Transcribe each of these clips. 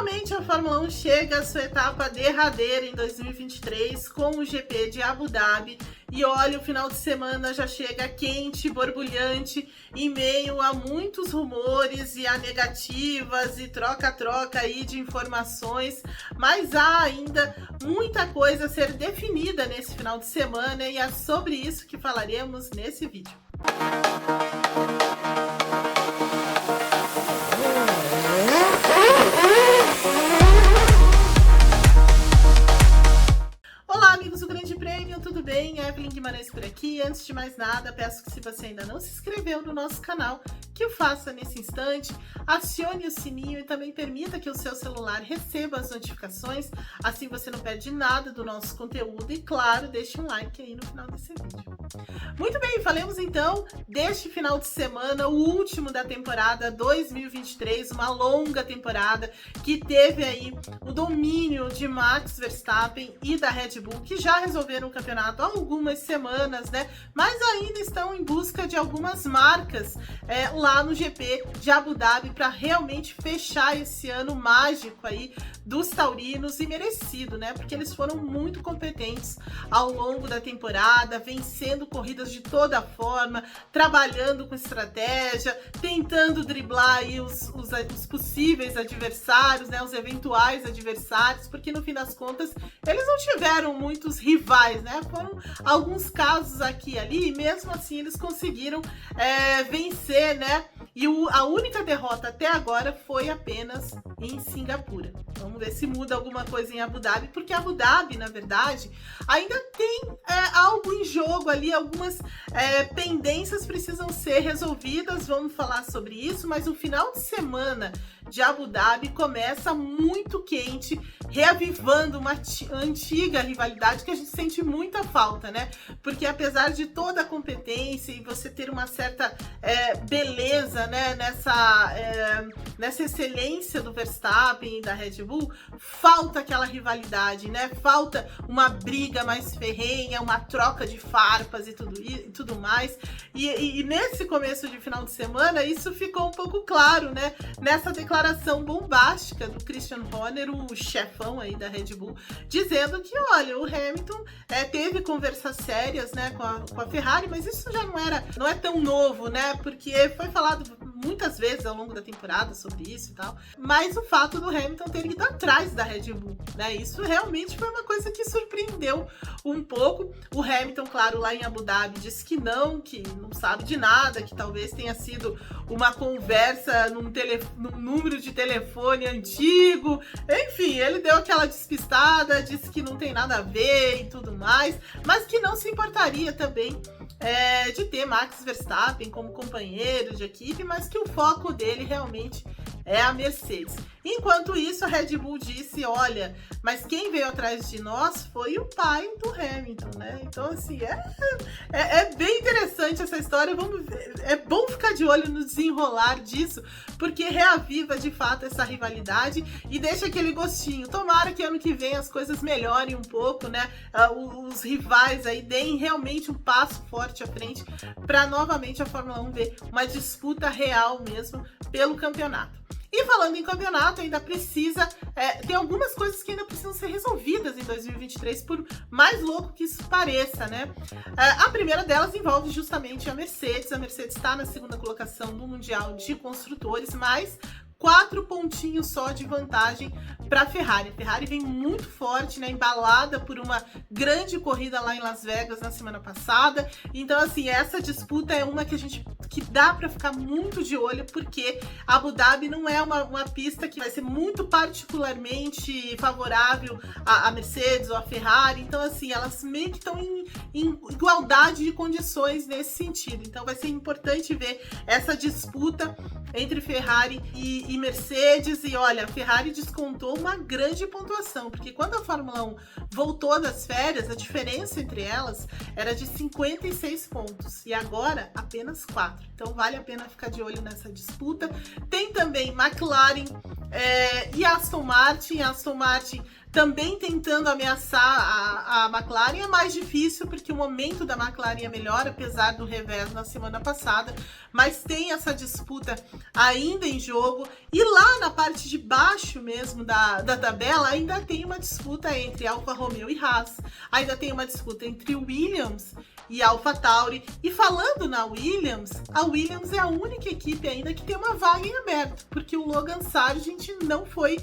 Finalmente a Fórmula 1 chega à sua etapa derradeira em 2023 com o GP de Abu Dhabi. E olha, o final de semana já chega quente, borbulhante, em meio a muitos rumores e a negativas e troca-troca aí de informações. Mas há ainda muita coisa a ser definida nesse final de semana e é sobre isso que falaremos nesse vídeo. Olá, amigos do Grande Prêmio, tudo bem? Evelyn Guimarães por aqui. Antes de mais nada, peço que se você ainda não se inscreveu no nosso canal, que o faça nesse instante, acione o sininho e também permita que o seu celular receba as notificações, assim você não perde nada do nosso conteúdo e, claro, deixe um like aí no final desse vídeo. Muito bem, falemos então deste final de semana, o último da temporada 2023, uma longa temporada que teve aí o domínio de Max Verstappen e da Red Bull, que já resolveram o campeonato há algumas semanas, né? Mas ainda estão em busca de algumas marcas lá no GP de Abu Dhabi para realmente fechar esse ano mágico aí dos taurinos, e merecido, né? Porque eles foram muito competentes ao longo da temporada, vencendo corridas de toda forma, trabalhando com estratégia, tentando driblar aí os possíveis adversários, né? Os eventuais adversários, porque no fim das contas eles não tiveram muitos rivais, né? Foram alguns casos aqui e ali, e mesmo assim eles conseguiram vencer, né? E a única derrota até agora foi apenas em Singapura. Vamos ver se muda alguma coisa em Abu Dhabi, porque Abu Dhabi, na verdade, ainda tem algo em jogo ali, algumas pendências precisam ser resolvidas, vamos falar sobre isso, mas o final de semana de Abu Dhabi começa muito quente, reavivando uma antiga rivalidade que a gente sente muita falta, né? Porque apesar de toda a competência e você ter uma certa beleza, né, nessa excelência do Verstappen e da Red Bull, falta aquela rivalidade, né? Falta uma briga mais ferrenha, uma troca de farpas e tudo mais. E nesse começo de final de semana, isso ficou um pouco claro, né? Nessa declaração bombástica do Christian Horner, o chefão aí da Red Bull, dizendo que, olha, o Hamilton teve conversas sérias, né, com a Ferrari, mas isso já não é tão novo, né? Porque foi falado muitas vezes ao longo da temporada sobre isso e tal, mas o fato do Hamilton ter ido atrás da Red Bull, né, isso realmente foi uma coisa que surpreendeu um pouco. O Hamilton, claro, lá em Abu Dhabi disse que não sabe de nada, que talvez tenha sido uma conversa num número de telefone antigo, enfim, ele deu aquela despistada, disse que não tem nada a ver e tudo mais, mas que não se importaria também de ter Max Verstappen como companheiro de equipe, mas que o foco dele realmente é a Mercedes. Enquanto isso, a Red Bull disse, olha, mas quem veio atrás de nós foi o pai do Hamilton, né? Então, assim, é bem interessante essa história. Vamos ver, é bom ficar de olho no desenrolar disso, porque reaviva de fato essa rivalidade e deixa aquele gostinho. Tomara que ano que vem as coisas melhorem um pouco, né? Os rivais aí deem realmente um passo forte à frente para novamente a Fórmula 1 ver uma disputa real mesmo pelo campeonato. E falando em campeonato, ainda tem algumas coisas que ainda precisam ser resolvidas em 2023, por mais louco que isso pareça, né? A primeira delas envolve justamente a Mercedes. A Mercedes está na segunda colocação do Mundial de Construtores, mas 4 pontinhos só de vantagem para a Ferrari. A Ferrari vem muito forte, né, embalada por uma grande corrida lá em Las Vegas na semana passada. Então, assim, essa disputa é uma que dá para ficar muito de olho, porque Abu Dhabi não é uma pista que vai ser muito particularmente favorável à Mercedes ou à Ferrari. Então, assim, elas meio que estão em igualdade de condições nesse sentido. Então, vai ser importante ver essa disputa entre Ferrari e Mercedes. E olha, a Ferrari descontou uma grande pontuação, porque quando a Fórmula 1 voltou das férias, a diferença entre elas era de 56 pontos e agora apenas 4. Então vale a pena ficar de olho nessa disputa. Tem também McLaren e Aston Martin. A Aston Martin também tentando ameaçar a McLaren. É mais difícil porque o momento da McLaren é melhor, apesar do revés na semana passada, mas tem essa disputa ainda em jogo. E lá na parte de baixo mesmo da tabela, ainda tem uma disputa entre Alfa Romeo e Haas, ainda tem uma disputa entre Williams e AlphaTauri. E falando na Williams, a Williams é a única equipe ainda que tem uma vaga em aberto, porque o Logan Sargent não foi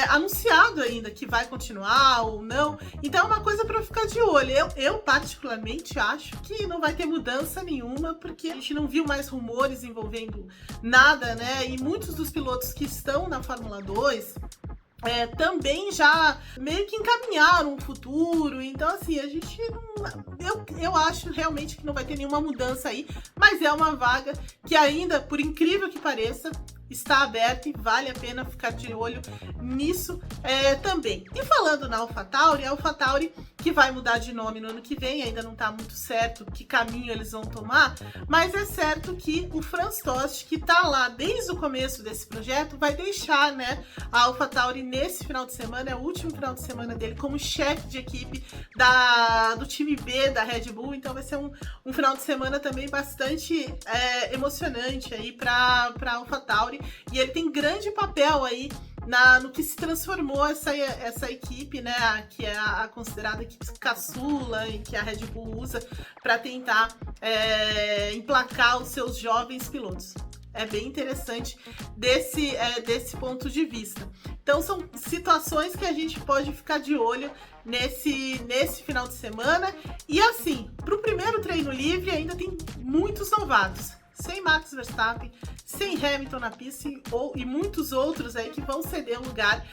anunciado ainda que vai continuar ou não. Então é uma coisa para ficar de olho. Eu particularmente acho que não vai ter mudança nenhuma, porque a gente não viu mais rumores envolvendo nada, né? E muitos dos pilotos que estão na Fórmula 2 também já meio que encaminharam o futuro. Então, assim, a gente não. Eu acho realmente que não vai ter nenhuma mudança aí, mas é uma vaga que ainda, por incrível que pareça, está aberta e vale a pena ficar de olho nisso também. E falando na AlphaTauri, a AlphaTauri que vai mudar de nome no ano que vem, ainda não está muito certo que caminho eles vão tomar, mas é certo que o Franz Tost, que está lá desde o começo desse projeto, vai deixar, né, a AlphaTauri nesse final de semana, é o último final de semana dele como chefe de equipe do time B da Red Bull. Então vai ser um final de semana também bastante emocionante aí para a AlphaTauri, e ele tem grande papel aí no que se transformou essa equipe, né, que é a considerada equipe caçula e que a Red Bull usa para tentar emplacar os seus jovens pilotos. É bem interessante desse ponto de vista. Então são situações que a gente pode ficar de olho nesse final de semana. E assim, para o primeiro treino livre ainda tem muitos novatos. Sem Max Verstappen, sem Hamilton na pista e muitos outros aí que vão ceder lugar.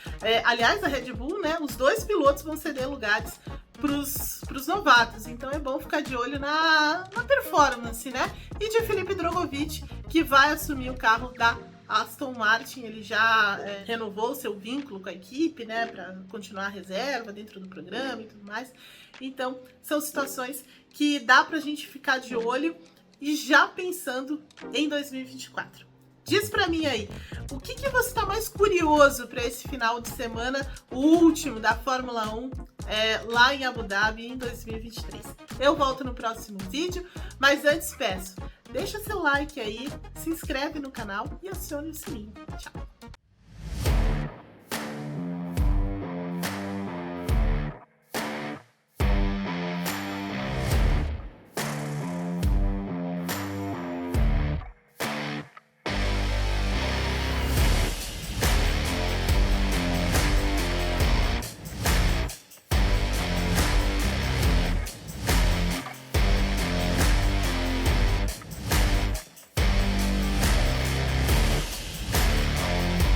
Aliás, a Red Bull, né, os dois pilotos vão ceder lugares para os novatos. Então é bom ficar de olho na performance, né? E de Felipe Drogovic, que vai assumir o carro da Aston Martin. Ele já renovou seu vínculo com a equipe, né, para continuar a reserva dentro do programa e tudo mais. Então são situações que dá para a gente ficar de olho e já pensando em 2024. Diz pra mim aí, o que você tá mais curioso para esse final de semana, o último da Fórmula 1, lá em Abu Dhabi em 2023. Eu volto no próximo vídeo, mas antes peço, deixa seu like aí, se inscreve no canal e acione o sininho. Tchau!